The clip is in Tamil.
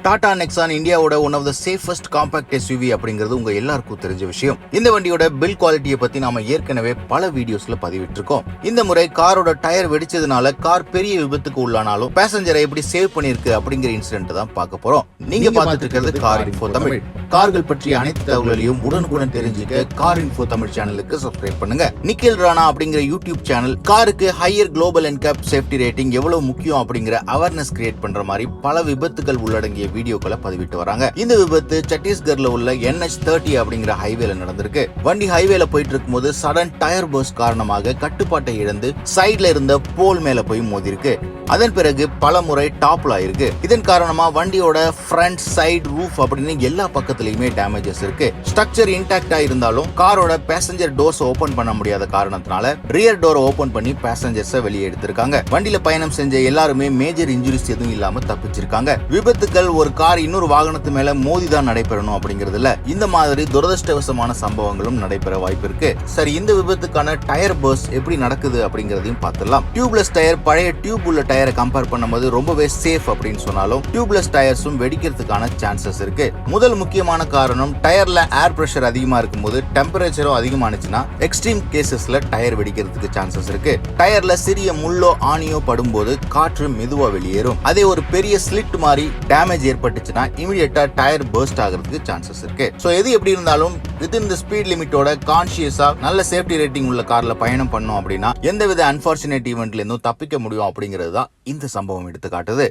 டாடா நெக்ஸான் இந்தியாவோட one of the safest compact SUV அப்படிங்கிறது உங்க எல்லாருக்கும் தெரிஞ்ச விஷயம். இந்த வண்டியோட பில் குவாலிட்டியை பத்தி நாம ஏற்கனவே பல வீடியோஸ்ல பதிவிட்டிருக்கோம். இந்த முறை காரோட டயர் வெடிச்சதுனால கார் பெரிய விபத்துக்கு உள்ளானாலும் பேசஞ்சரை எப்படி சேவ் பண்ணிருக்கு அப்படிங்கிற இன்சிடென்ட் தான் பார்க்க போறோம். நீங்க பார்த்துட்டு இருக்கிறது கார் இன்ஃபோ தமிழ். கார்கள் பற்றிய அனைத்து தகவல்களையும் உடனுக்குடன் தெரிஞ்சுக்க கார் இன்ஃபோ தமிழ் சேனலுக்கு சப்ஸ்கிரைப் பண்ணுங்க. நிக்கில் ராணா அப்படிங்கிற யூடியூப் சேனல் காருக்கு higher global NCAP safety rating எவ்வளவு முக்கியம் அப்படிங்கிற அவேர்னஸ் கிரியேட் பண்ற மாதிரி பல விபத்துகள் உள்ளடங்கிய வீடியோக்களை பதிவிட்டு வராங்க. இந்த விபத்து சத்தீஸ்கர்ல உள்ள NH30 அப்படிங்கிற ஹைவேல நடந்திருக்கு. வண்டி ஹைவேல போயிட்டு இருக்கும்போது சடன் டயர் பர்ஸ்ட் காரணமாக கட்டுப்பாட்டை இழந்து சைட்ல இருந்த போல் மேல போய் மோதிருக்கு. அதன் பிறகு பல முறை டாப்ல ஆயிருக்கு. இதன் காரணமா வண்டியோட ஃப்ரண்ட், சைடு, ரூஃப் அப்படின்னு எல்லா பக்கத்துலயுமே டேமேஜஸ் இருக்கு. ஸ்ட்ரக்சர் இன்டாக்டா இருந்தாலும் காரோட பேசஞ்சர் டோர்ஸ் ஓபன் பண்ண முடியாத காரணத்தினால ரியர் டோர் ஓபன் பண்ணி பேசஞ்சர்ஸை வெளியே எடுத்திருக்காங்க. வண்டியில பயணம் செஞ்ச எல்லாருமே மேஜர் இன்ஜுரிஸ் எதுவும் இல்லாம தப்பிச்சிருக்காங்க. விபத்துக்கள் ஒரு கார் இன்னொரு வாகனத்து மேல மோதிதான் நடைபெறணும் அப்படிங்கிறது இல்ல. இந்த மாதிரி துரதிருஷ்டவசமான சம்பவங்களும் நடைபெற வாய்ப்பு இருக்கு. சரி, இந்த விபத்துக்கான டயர் பர்ஸ்ட் எப்படி நடக்குது அப்படிங்கறதையும் பார்த்துடலாம். டியூப்லெஸ் டயர் பழைய டியூப் உள்ள டயரை கம்பேர் பண்ணும்போது ரொம்பவே சேஃப் அப்படின்னு சொன்னாலும் டியூப்லெஸ் டயர்ஸும் வெடிக்கிறதுக்கான சான்சஸ் இருக்கு. முதல் முக்கியமான காரணம் டயர்ல ஏர் பிரஷர் அதிகமா இருக்கும்போது டெம்பரேச்சரும் அதிகமானுச்சுன்னா எக்ஸ்ட்ரீம் கேசஸ்ல டயர் வெடிக்கிறதுக்கு சான்சஸ் இருக்கு. டயர்ல சிறிய முள்ளோ ஆணியோ படும்போது காற்று மெதுவா வெளியேறும். அதே ஒரு பெரிய ஸ்லிட் மாதிரி டேமேஜ் ஏற்பட்டுச்சுன்னா இமிடியேட்டா டயர் பர்ஸ்ட் ஆகிறதுக்கு சான்சஸ் இருக்கு. சோ எது எப்படி இருந்தாலும் வித்தின் தி ஸ்பீட் லிமிட்டோட கான்ஷியஸா நல்ல சேஃப்டி ரேட்டிங் உள்ள கார்ல பயணம் பண்ணோம் அப்படின்னா எந்தவித அன்பார்ச்சுனேட் ஈவெண்ட்ல இருந்தும் தப்பிக்க முடியும் அப்படிங்கிறது தான் இந்த சம்பவம் எடுத்து காட்டுது.